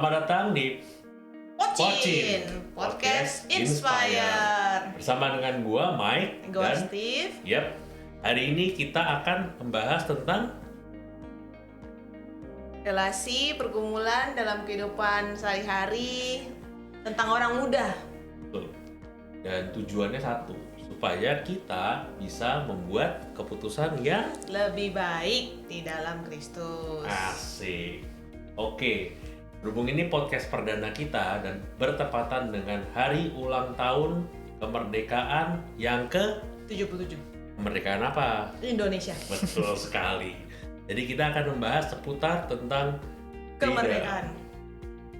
Selamat datang di Pocin, Podcast Inspire. Bersama dengan gua Mike Gua dan Steve. hari ini kita akan membahas tentang Relasi, pergumulan dalam kehidupan sehari-hari, tentang orang muda. betul. Dan tujuannya satu, supaya kita bisa membuat keputusan yang Lebih baik di dalam Kristus. asik. Oke, berhubung ini podcast perdana kita dan bertepatan dengan hari ulang tahun kemerdekaan yang ke 77. kemerdekaan apa? Indonesia. Betul sekali. Jadi kita akan membahas seputar tentang Kemerdekaan.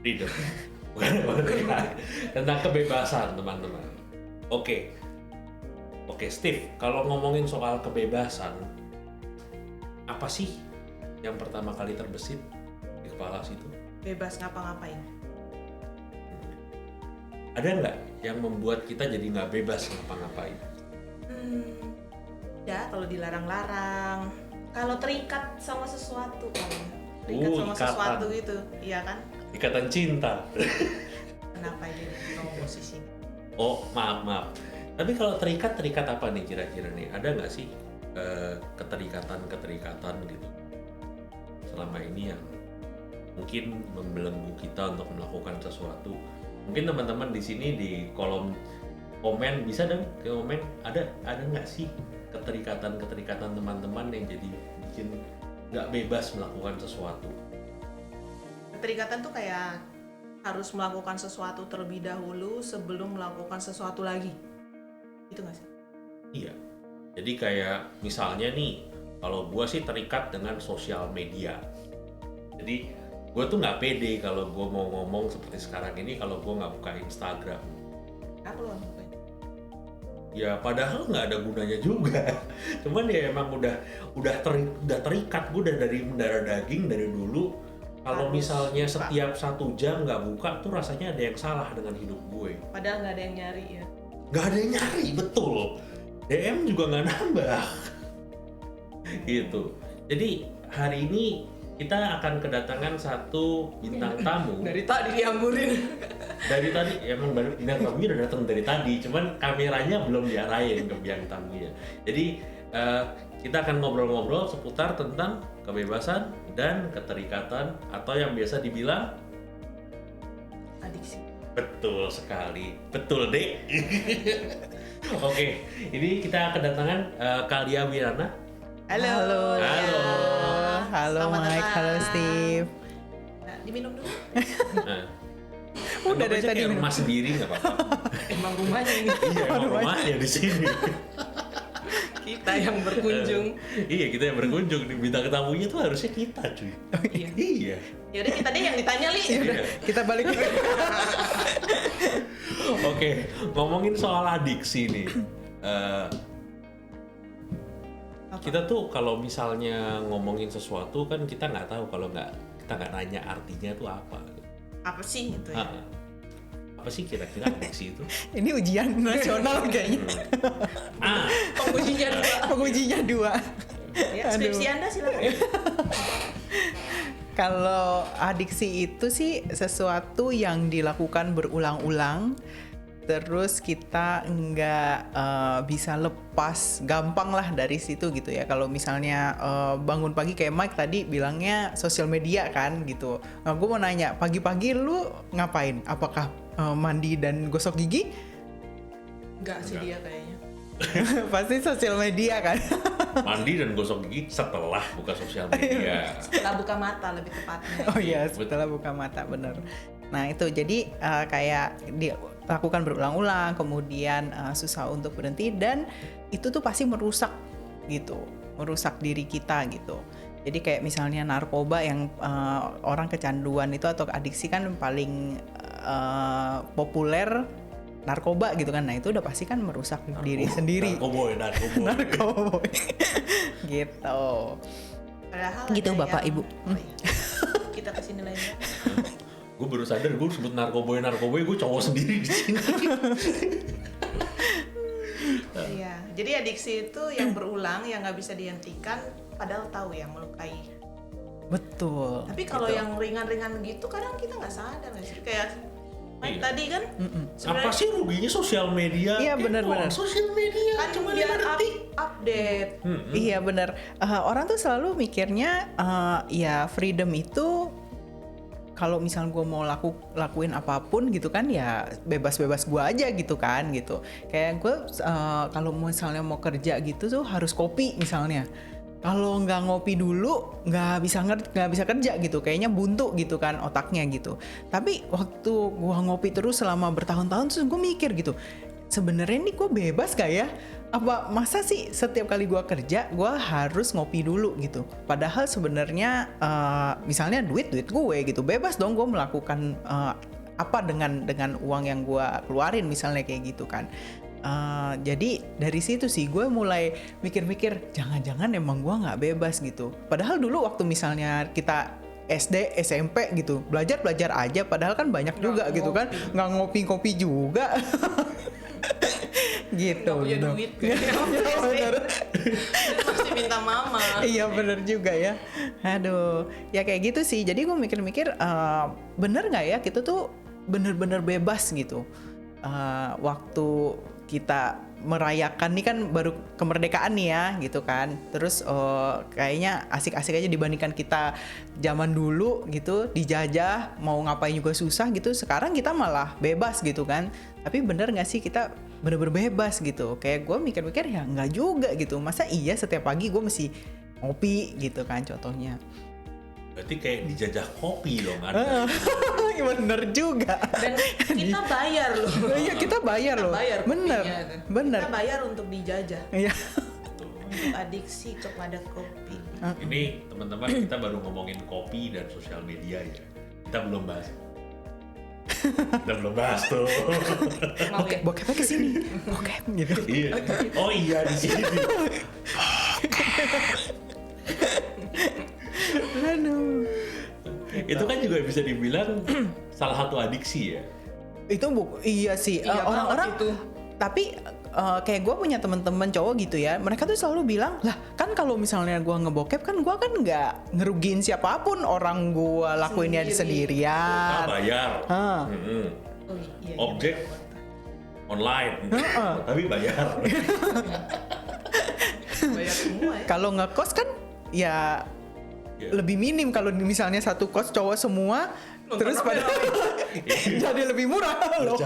freedom. Bukan kemerdekaan. Tentang kebebasan, teman-teman. Oke, Steve, kalau ngomongin soal kebebasan, apa sih yang pertama kali terbesit di kepala situ? Bebas ngapa-ngapain. Ada nggak yang membuat kita jadi nggak bebas ngapa-ngapain? Ya, kalau dilarang-larang. Kalau terikat sama sesuatu, terikat sama ikatan. sesuatu gitu, iya kan? Ikatan cinta. Kenapa jadi posisi? Oh, maaf. Tapi kalau terikat apa nih kira-kira nih? Ada nggak sih keterikatan gitu selama ini yang mungkin membelenggu kita untuk melakukan sesuatu? Mungkin teman-teman di sini di kolom komen bisa dong komen ada nggak sih keterikatan teman-teman yang jadi bikin nggak bebas melakukan sesuatu? Keterikatan tuh kayak harus melakukan sesuatu terlebih dahulu sebelum melakukan sesuatu lagi. Itu nggak sih? Iya. Jadi kayak misalnya nih, kalau gue sih terikat dengan sosial media. Jadi gue tuh nggak pede kalau gue mau ngomong seperti sekarang ini kalau gue nggak buka Instagram. Apa lo ngapain? Ya padahal nggak ada gunanya juga. Cuman ya emang udah terikat. Gue udah dari mendarah daging dari dulu. Kalau Harus misalnya buka. setiap 1 jam nggak buka tuh rasanya ada yang salah dengan hidup gue. Padahal nggak ada yang nyari ya. Nggak ada yang nyari, betul. DM juga nggak nambah. Gitu. Jadi hari ini kita akan kedatangan satu bintang tamu. Dari tadi dianggurin. Dari tadi emang bintang tamunya udah datang dari tadi, cuman kameranya belum diarahin ke bintang tamunya. Jadi kita akan ngobrol-ngobrol seputar tentang kebebasan dan keterikatan atau yang biasa dibilang Adiksi. betul sekali, betul dek. Oke, ini kita kedatangan Kalia Wirana. Halo. Halo. Halo Selamat Mike, datang. halo Steve. Nah, diminum dulu. Nah, Udah anggap dari aja tadi kayak minum. rumah sendiri nggak apa-apa. Emang rumahnya ini. Iya, emang rumahnya di sini. Kita yang berkunjung. Iya, kita yang berkunjung nih, bintang tamunya tuh harusnya kita, cuy. Iya. Iya. Ya udah kita deh yang ditanya Li. Iya. Kita balik ke Oke, ngomongin soal adiksi nih. Kita tuh kalau misalnya ngomongin sesuatu kan kita nggak tahu kalau kita nggak nanya artinya tuh apa. Apa sih itu ya? Apa sih kira-kira adiksi itu? ini ujian nasional kayaknya. Pengujinya dua. Pengujinya 2. Ya, skripsi Anda silakan. Kalau adiksi itu sih sesuatu yang dilakukan berulang-ulang, terus kita nggak bisa lepas gampang lah dari situ gitu ya. Kalau misalnya bangun pagi kayak Mike tadi bilangnya sosial media kan gitu. Nah, gue mau nanya, pagi-pagi lu ngapain? Apakah mandi dan gosok gigi? Enggak sih dia kayaknya. Pasti sosial media kan. Mandi dan gosok gigi setelah buka sosial media. Setelah buka mata lebih tepatnya. Oh iya, setelah buka mata, bener. Nah itu jadi kayak dilakukan berulang-ulang, kemudian susah untuk berhenti, dan itu tuh pasti merusak gitu, merusak diri kita gitu. Jadi kayak misalnya narkoba yang orang kecanduan itu atau adiksi kan paling populer narkoba gitu kan. Nah itu udah pasti kan merusak diri sendiri. Narkoboy. Narkoba. Gitu. Padahal Gitu, ada Bapak, yang- Ibu. Oh, iya. Kita kesini lainnya. Gue baru sadar gue sebut narkoboy gue cowok sendiri di sini. Iya. Jadi adiksi itu yang berulang, yang nggak bisa dihentikan, padahal tahu ya melukai Betul. Tapi kalau gitu. yang ringan-ringan gitu kadang kita nggak sadar nggak sih? Kayak Mike Iya. tadi kan Apa sebenarnya sih ruginya sosial media? Iya, benar-benar. Sosial media kan cuma biar 5 detik. update. Iya benar. Orang tuh selalu mikirnya ya freedom itu kalau misal gue mau lakuin apapun gitu kan ya bebas-bebas gue aja gitu kan gitu. Kayak gue kalau misalnya mau kerja gitu tuh harus kopi misalnya. Kalau nggak ngopi dulu nggak bisa kerja gitu. Kayaknya buntu gitu kan otaknya gitu. Tapi waktu gue ngopi terus selama bertahun-tahun terus gue mikir gitu. Sebenarnya ini gue bebas gak ya? Apa masa sih setiap kali gue kerja gue harus ngopi dulu gitu? Padahal sebenarnya misalnya duit gue gitu, bebas dong gue melakukan apa dengan uang yang gue keluarin misalnya kayak gitu kan. Jadi dari situ sih gue mulai mikir-mikir jangan-jangan emang gue nggak bebas gitu. Padahal dulu waktu misalnya kita SD, SMP gitu belajar aja, padahal kan banyak juga gitu kan nggak ngopi juga. Gitu. Nggak punya gitu. duit kayaknya. Masih minta mama. Iya bener juga ya. Aduh, ya kayak gitu sih. Jadi gue mikir-mikir bener nggak ya kita tuh bener-bener bebas gitu. Waktu kita merayakan nih kan baru kemerdekaan nih ya gitu kan. Terus kayaknya asik-asik aja dibandingkan kita zaman dulu gitu dijajah mau ngapain juga susah gitu. Sekarang kita malah bebas gitu kan. Tapi bener nggak sih kita bener-bener bebas gitu? Kayak gue mikir-mikir ya nggak juga gitu. Masa iya setiap pagi gue mesti ngopi gitu kan contohnya. Berarti kayak dijajah kopi dong Anda. Bener juga. Dan kita bayar loh. Iya kita bayar loh. Bayar Bener, kopinya. bener. Kita bayar untuk dijajah. Iya. Untuk adiksi kepada kopi. Ini teman-teman kita baru ngomongin kopi dan sosial media ya. Kita belum bahas tuh. Mau ya? Bokepnya kesini. Bokep gitu. Iya. Oh iya di sini. Aduh. Itu kan juga bisa dibilang salah satu adiksi ya. Itu iya sih. Iya Orang-orang banget itu. tapi kayak gue punya teman-teman cowok gitu ya, mereka tuh selalu bilang lah kan kalau misalnya gue ngebokep kan gue kan nggak ngerugiin siapapun, orang gue lakuinnya Kita sendirian. bayar. Hmm. Oh, iya, Objek online, tapi bayar. Bayar semua ya. Kalau ngekos kan ya Iya. lebih minim kalau misalnya satu kos cowok semua. Terus pada jadi lebih murah loh.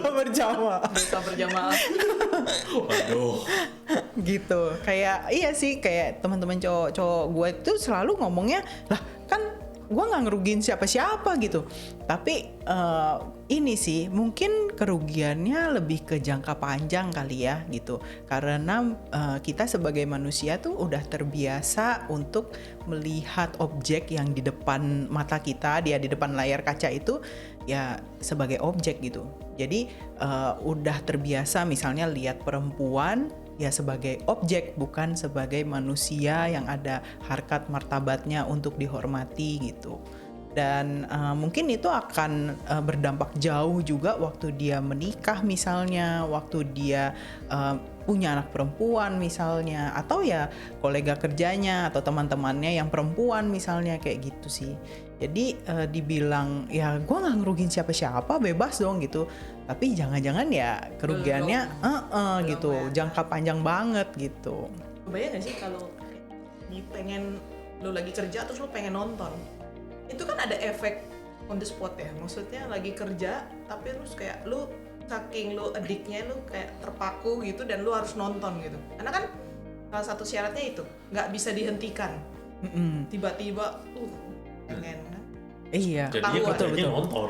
Berjamaah. Bisa berjamaah. Waduh. Gitu. Kayak iya sih kayak teman-teman cowok gue itu selalu ngomongnya lah kan gue nggak ngerugiin siapa-siapa gitu. Tapi ini sih mungkin kerugiannya lebih ke jangka panjang kali ya gitu. Karena kita sebagai manusia tuh udah terbiasa untuk melihat objek yang di depan mata kita, dia di depan layar kaca itu ya sebagai objek gitu. Jadi udah terbiasa misalnya lihat perempuan ya sebagai objek, bukan sebagai manusia yang ada harkat martabatnya untuk dihormati gitu. Dan mungkin itu akan berdampak jauh juga waktu dia menikah misalnya, waktu dia punya anak perempuan misalnya, atau ya kolega kerjanya atau teman-temannya yang perempuan misalnya kayak gitu sih. Jadi dibilang ya gue nggak ngerugiin siapa-siapa, bebas dong gitu. Tapi jangan-jangan ya kerugiannya gitu, jangka panjang banget gitu. Kebayang gak sih kalau pengen lu lagi kerja terus lu pengen nonton, itu kan ada efek on the spot ya, maksudnya lagi kerja tapi lu kayak lu saking lu adiknya lu kayak terpaku gitu dan lu harus nonton gitu, karena kan salah satu syaratnya itu nggak bisa dihentikan. Tiba-tiba pengen kan? Iya. Jadinya betul. nonton.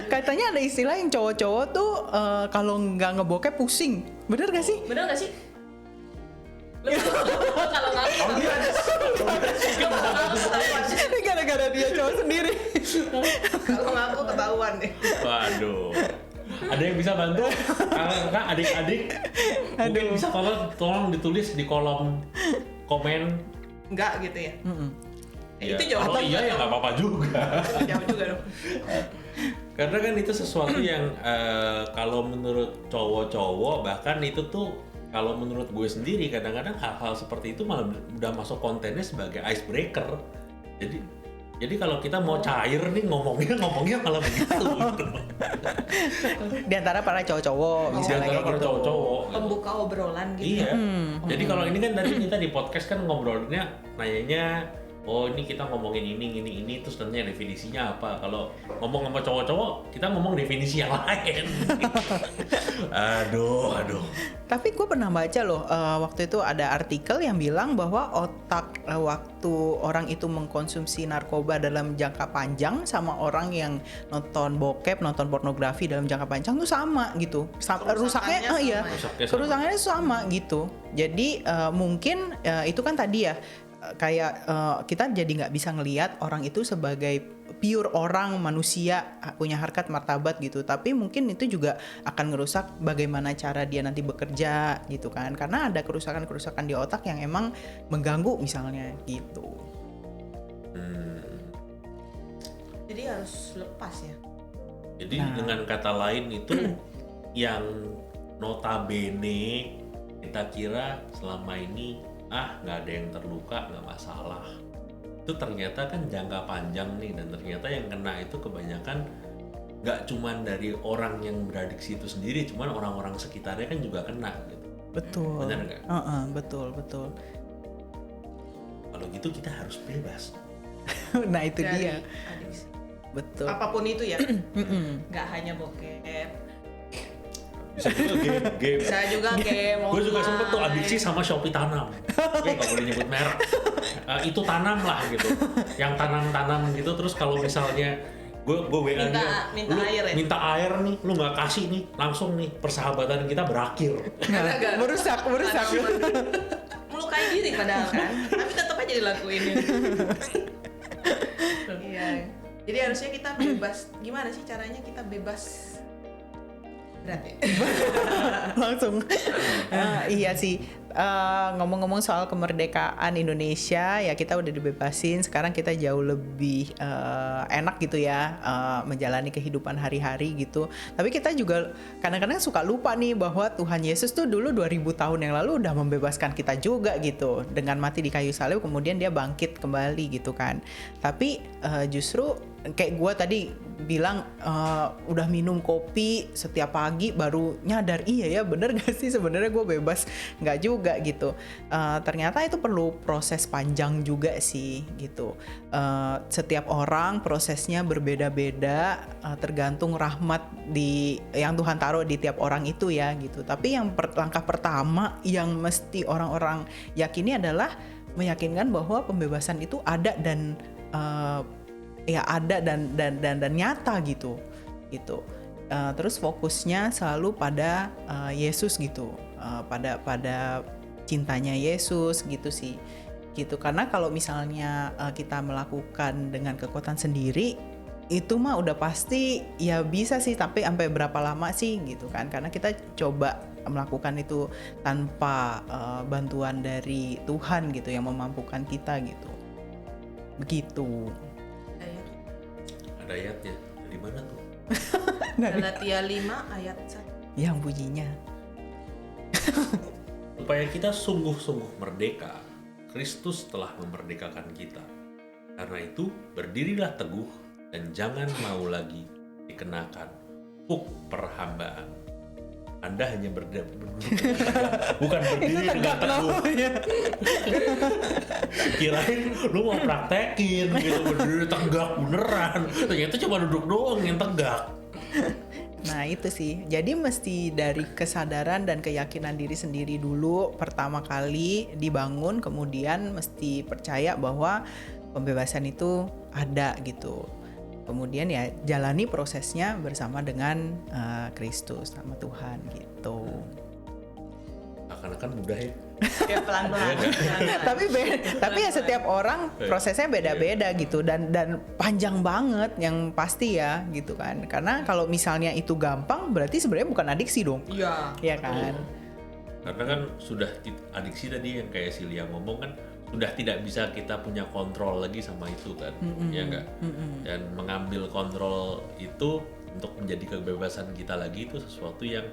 Katanya ada istilah yang cowok-cowok tuh kalau nggak ngebokep pusing, bener gak sih? Bener gak sih? Lu kalau ngaku Ini gara-gara dia cowok sendiri. kalau ngaku ketahuan deh. Waduh. Ada yang bisa bantu? Kakak, adik-adik, mungkin bisa tolong ditulis di kolom komen. Enggak gitu ya? Ya, Itu jauh kalau iya ya nggak apa-apa juga. jauh juga dong. Karena kan itu sesuatu yang kalau menurut cowok-cowok bahkan itu tuh kalau menurut gue sendiri kadang-kadang hal-hal seperti itu malah udah masuk kontennya sebagai icebreaker. Jadi kalau kita mau cair nih ngomongnya malah begitu. Di antara para cowok-cowok Di misalnya antara kayak para gitu. cowok-cowok. gitu. Pembuka obrolan gitu. Iya. Jadi kalau ini kan tadi kita di podcast kan ngobrolinnya, nanyanya, oh ini kita ngomongin ini, terus nantinya definisinya apa. Kalau ngomong sama cowok-cowok, kita ngomong definisi yang lain. Aduh. Tapi gue pernah baca loh, waktu itu ada artikel yang bilang bahwa otak waktu orang itu mengkonsumsi narkoba dalam jangka panjang sama orang yang nonton bokep, nonton pornografi dalam jangka panjang tuh sama gitu. Rusaknya, kerusakannya sama gitu. Jadi mungkin itu kan tadi ya, kayak kita jadi nggak bisa ngelihat orang itu sebagai pure orang manusia punya harkat martabat gitu, tapi mungkin itu juga akan ngerusak bagaimana cara dia nanti bekerja gitu kan, karena ada kerusakan di otak yang emang mengganggu misalnya gitu. Jadi harus lepas ya. Jadi dengan kata lain itu yang notabene kita kira selama ini nggak ada yang terluka, nggak masalah, itu ternyata kan jangka panjang nih, dan ternyata yang kena itu kebanyakan nggak cuman dari orang yang beradiksi itu sendiri, cuman orang-orang sekitarnya kan juga kena gitu. Betul. Benar nggak? Betul. Kalau gitu kita harus bebas. Nah itu Dari dia. adiksi. Betul. Apapun itu ya. Nggak hanya bokep. Bisa juga game. Bisa juga game. Gue juga sempet tuh adiksi sama Shopee tanam. Gue nggak boleh nyebut merek. Itu tanam lah gitu. Yang tanam gitu, terus kalau misalnya gue WA dia, minta lu air ya? minta air nih, lu nggak kasih nih, langsung nih persahabatan kita berakhir. merusak. Melukai diri padahal kan, tapi tetap aja dilakuin. Iya. Jadi harusnya kita bebas. Gimana sih caranya kita bebas? Berat ya? Langsung. Iya sih. Ngomong-ngomong soal kemerdekaan Indonesia, ya kita udah dibebasin. Sekarang kita jauh lebih enak gitu ya, menjalani kehidupan hari-hari gitu. Tapi kita juga kadang-kadang suka lupa nih bahwa Tuhan Yesus tuh dulu 2000 tahun yang lalu udah membebaskan kita juga gitu. Dengan mati di kayu salib, kemudian dia bangkit kembali gitu kan. Tapi justru kayak gue tadi bilang, udah minum kopi setiap pagi baru nyadar, iya ya bener gak sih sebenarnya gue bebas? Nggak juga gitu. Ternyata itu perlu proses panjang juga sih gitu. Setiap orang prosesnya berbeda-beda, tergantung rahmat yang Tuhan taruh di tiap orang itu ya gitu. Tapi yang langkah pertama yang mesti orang-orang yakini adalah meyakinkan bahwa pembebasan itu ada dan ada dan nyata gitu. Terus fokusnya selalu pada Yesus gitu, pada cintanya Yesus gitu sih, gitu. Karena kalau misalnya kita melakukan dengan kekuatan sendiri, itu mah udah pasti ya bisa sih, tapi sampai berapa lama sih gitu kan? Karena kita coba melakukan itu tanpa bantuan dari Tuhan gitu yang memampukan kita gitu. Begitu. Ada ayatnya dari mana tuh? Galatia 5 ayat 1. Yang bunyinya. Supaya kita sungguh-sungguh merdeka, Kristus telah memerdekakan kita. Karena itu, berdirilah teguh dan jangan mau lagi dikenakan huk perhambaan. Anda hanya bukan berdiri dengan teguh. Kirain lu mau praktekin gitu, berdiri tegak beneran. Ternyata cuma duduk doang yang tegak. Nah itu sih, jadi mesti dari kesadaran dan keyakinan diri sendiri dulu pertama kali dibangun, kemudian mesti percaya bahwa pembebasan itu ada gitu. Kemudian ya jalani prosesnya bersama dengan Kristus sama Tuhan gitu. Akan-akan mudah ya. Ya pelan-pelan. tapi ya setiap orang prosesnya beda-beda gitu, dan panjang banget yang pasti ya gitu kan. Karena kalau misalnya itu gampang berarti sebenarnya bukan adiksi dong. Iya. Iya kan? Karena kan sudah adiksi tadi yang kayak Silia ngomong kan, sudah tidak bisa kita punya kontrol lagi sama itu kan, ya enggak? Dan mengambil kontrol itu untuk menjadi kebebasan kita lagi itu sesuatu yang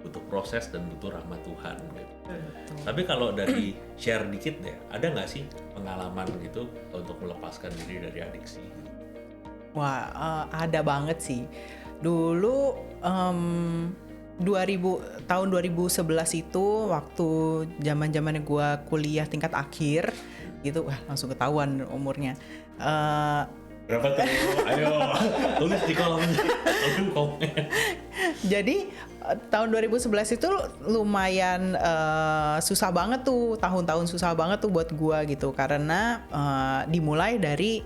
butuh proses dan butuh rahmat Tuhan gitu. Betul. Tapi kalau dari share dikit deh, ada nggak sih pengalaman gitu untuk melepaskan diri dari adiksi? Wah, ada banget sih. Dulu tahun 2011 itu waktu zaman-zamannya gue kuliah tingkat akhir gitu, wah langsung ketahuan umurnya. Berapa tuh? Ayo, tulis di kolom komen. Jadi tahun 2011 itu lumayan susah banget tuh, tahun-tahun susah banget tuh buat gua gitu, karena dimulai dari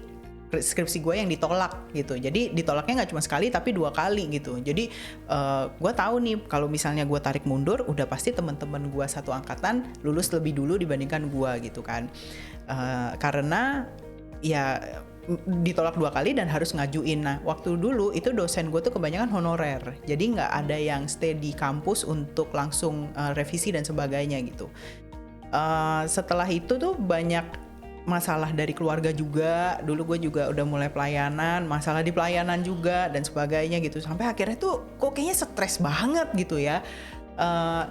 skripsi gue yang ditolak gitu. Jadi ditolaknya nggak cuma sekali tapi 2 kali gitu. Jadi gue tahu nih kalau misalnya gue tarik mundur, udah pasti teman-teman gue satu angkatan lulus lebih dulu dibandingkan gue gitu kan. Karena ya ditolak 2 kali dan harus ngajuin. Nah waktu dulu itu dosen gue tuh kebanyakan honorer, jadi nggak ada yang stay di kampus untuk langsung revisi dan sebagainya gitu. Setelah itu tuh banyak masalah dari keluarga juga. Dulu gue juga udah mulai pelayanan, masalah di pelayanan juga dan sebagainya gitu, sampai akhirnya tuh kok kayaknya stres banget gitu ya.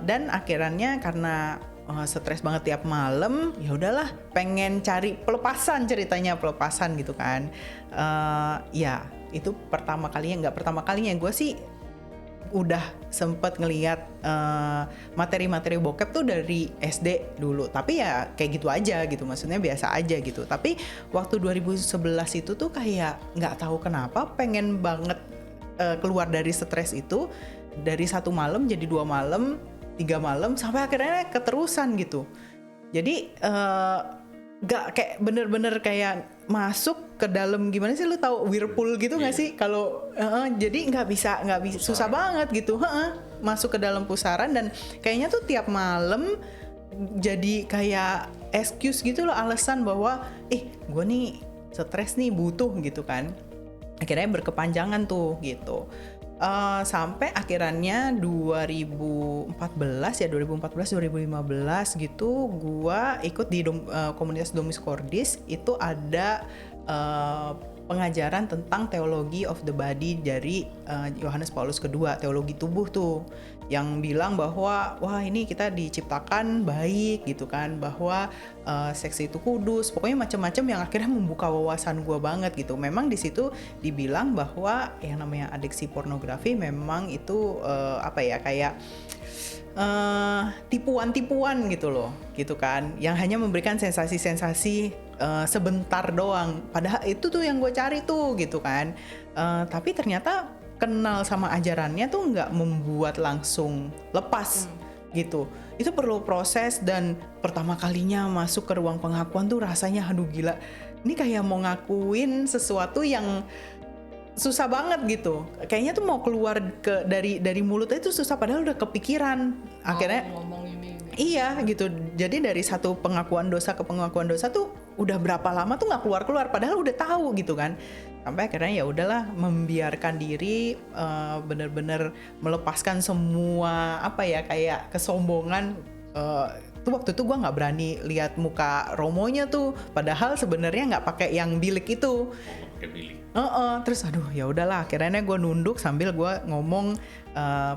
Dan akhirnya karena stres banget tiap malam, ya udahlah pengen cari pelepasan, ceritanya pelepasan gitu kan. Ya itu pertama kalinya, nggak pertama kalinya gue sih udah sempet ngelihat materi-materi bokep tuh dari SD dulu, tapi ya kayak gitu aja gitu, maksudnya biasa aja gitu. Tapi waktu 2011 itu tuh kayak nggak tahu kenapa pengen banget keluar dari stres itu, dari 1 malam jadi 2 malam, 3 malam, sampai akhirnya keterusan gitu. Jadi gak kayak bener-bener kayak masuk ke dalam, gimana sih, lu tahu whirlpool gitu nggak sih kalau jadi nggak bisa susah banget gitu, masuk ke dalam pusaran. Dan kayaknya tuh tiap malam jadi kayak excuse gitu loh, alasan bahwa gue nih stres nih, butuh gitu kan. Akhirnya berkepanjangan tuh gitu. Sampai akhirannya 2014 2015 gitu, gua ikut di komunitas Domus Cordis. Itu ada pengajaran tentang teologi of the body dari Yohanes Paulus II, teologi tubuh tuh, yang bilang bahwa wah ini kita diciptakan baik gitu kan, bahwa seks itu kudus, pokoknya macam-macam yang akhirnya membuka wawasan gue banget gitu. Memang di situ dibilang bahwa yang namanya adiksi pornografi memang itu kayak tipuan-tipuan gitu loh, gitu kan, yang hanya memberikan sensasi-sensasi sebentar doang. Padahal itu tuh yang gue cari tuh gitu kan. Tapi ternyata kenal sama ajarannya tuh nggak membuat langsung lepas gitu. Itu perlu proses, dan pertama kalinya masuk ke ruang pengakuan tuh rasanya aduh gila. Ini kayak mau ngakuin sesuatu yang susah banget gitu. Kayaknya tuh mau keluar dari mulutnya itu susah, padahal udah kepikiran. Akhirnya ngomong ini. Iya gitu. Jadi dari satu pengakuan dosa ke pengakuan dosa tuh udah berapa lama tuh nggak keluar-keluar, padahal udah tahu gitu kan. Sampai akhirnya ya udahlah, membiarkan diri bener-bener melepaskan semua kayak kesombongan. Tuh waktu itu gue nggak berani lihat muka Romonya tuh, padahal sebenarnya nggak pakai yang bilik itu. Pakai bilik. Terus aduh ya udahlah, akhirnya gue nunduk sambil gue ngomong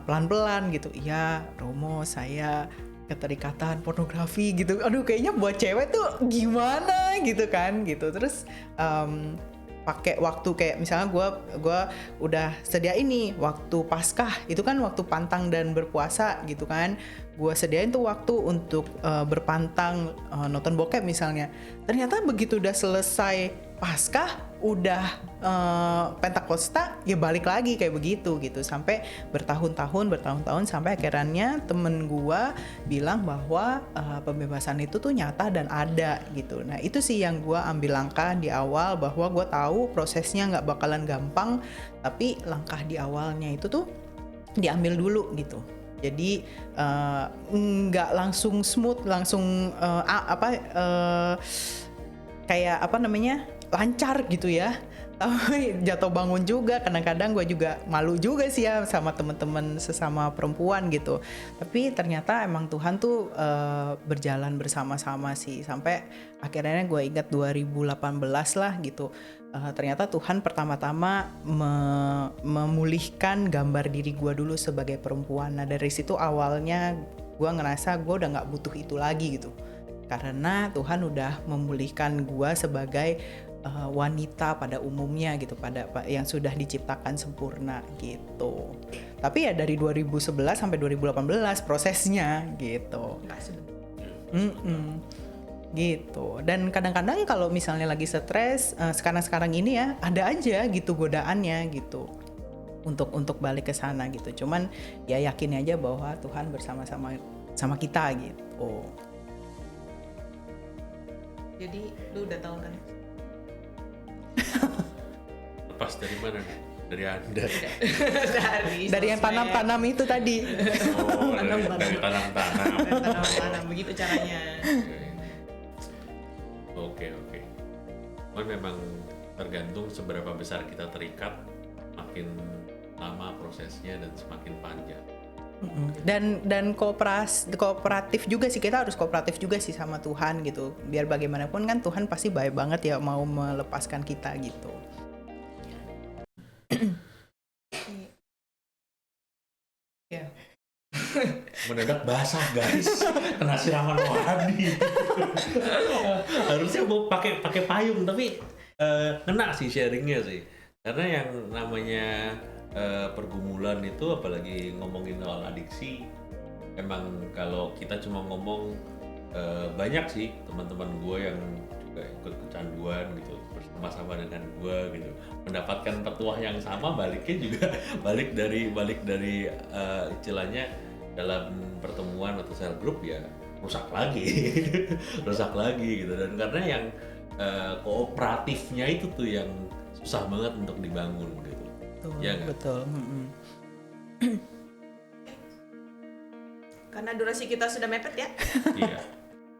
pelan-pelan gitu. Iya Romo, saya keterikatan pornografi gitu. Aduh kayaknya buat cewek tuh gimana gitu kan gitu. Terus pakai waktu kayak misalnya gue udah sediain nih waktu Paskah, itu kan waktu pantang dan berpuasa gitu kan. Gue sediain tuh waktu untuk berpantang nonton bokep misalnya. Ternyata begitu udah selesai Paskah, udah Pentakosta, ya balik lagi kayak begitu gitu, sampai bertahun-tahun sampai akhirnya temen gua bilang bahwa pembebasan itu tuh nyata dan ada gitu. Nah itu sih yang gua ambil langkah di awal, bahwa gua tahu prosesnya nggak bakalan gampang, tapi langkah di awalnya itu tuh diambil dulu gitu. Jadi nggak langsung smooth, langsung lancar gitu ya. Tapi jatuh bangun juga, kadang-kadang gue juga malu juga sih ya sama teman-teman sesama perempuan gitu. Tapi ternyata emang Tuhan tuh berjalan bersama-sama sih, sampai akhirnya gue ingat 2018 lah gitu. ternyata Tuhan pertama-tama memulihkan gambar diri gue dulu sebagai perempuan. Nah dari situ awalnya gue ngerasa gue udah nggak butuh itu lagi gitu, karena Tuhan udah memulihkan gue sebagai wanita pada umumnya gitu, yang sudah diciptakan sempurna gitu. Tapi ya dari 2011 sampai 2018 prosesnya gitu. Nggak sebentar. Gitu. Dan kadang-kadang kalau misalnya lagi stres, sekarang ini ya ada aja gitu godaannya gitu untuk balik ke sana gitu. Cuman ya yakin aja bahwa Tuhan bersama-sama sama kita gitu. Jadi lu udah tahu kan? Lepas dari mana nih? Dari Anda? Dari yang tanam-tanam itu tadi. Oh, dari tanam-tanam. Tanam-tanam begitu caranya. Oke. Cuman memang tergantung seberapa besar kita terikat, makin lama prosesnya dan semakin panjang. Dan kooperatif juga sih, kita harus kooperatif juga sih sama Tuhan gitu. Biar bagaimanapun kan Tuhan pasti baik banget ya mau melepaskan kita gitu. Ya. Mendadak basah guys, kena siraman wadi. Harusnya mau pakai payung, tapi kena sih sharingnya sih. Karena yang namanya pergumulan itu, apalagi ngomongin soal adiksi, emang kalau kita cuma ngomong, banyak sih teman-teman gue yang juga ikut kecanduan gitu bersama-sama dengan gue gitu, mendapatkan petuah yang sama, baliknya juga balik dari istilahnya dalam pertemuan atau sel grup ya rusak lagi gitu. Dan karena yang kooperatifnya itu tuh yang susah banget untuk dibangun gitu. Betul, Ya nggak? betul. Karena durasi kita sudah mepet ya. Iya.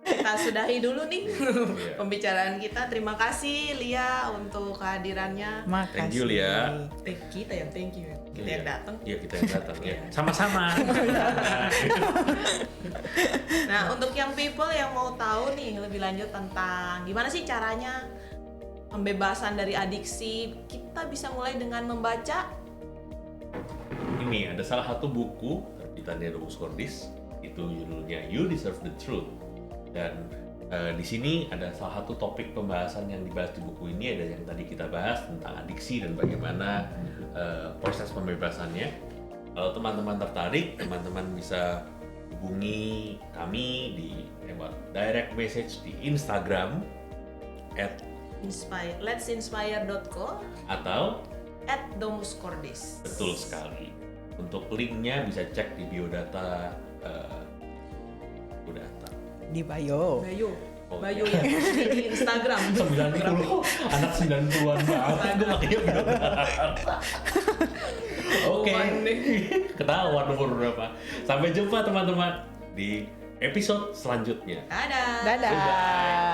Kita sudahi dulu nih Iya. pembicaraan kita. Terima kasih Lia untuk kehadirannya. Makasih. Thank you, Lia. Kita yang thank you. Kita yang datang. Iya, kita yang datang ya. Sama-sama. Nah, untuk yang people yang mau tahu nih lebih lanjut tentang gimana sih caranya pembebasan dari adiksi, kita bisa mulai dengan membaca. Ini ada salah satu buku terbitannya Domus Cordis, itu judulnya You Deserve the Truth. Dan di sini ada salah satu topik pembahasan yang dibahas di buku ini, ada yang tadi kita bahas tentang adiksi dan bagaimana proses pembebasannya. Kalau teman-teman tertarik, teman-teman bisa hubungi kami di lewat direct message di Instagram let'sinspire.co atau @domuscordis. betul sekali. Untuk linknya bisa cek di biodata Di bio. Bayu. Oh, Bayu iya. ya di Instagram. 90 anak 90-an banget gue makanya biodata. Oke. Ketahuan umur berapa. Sampai jumpa teman-teman di episode selanjutnya. Dadah. Dadah. Goodbye.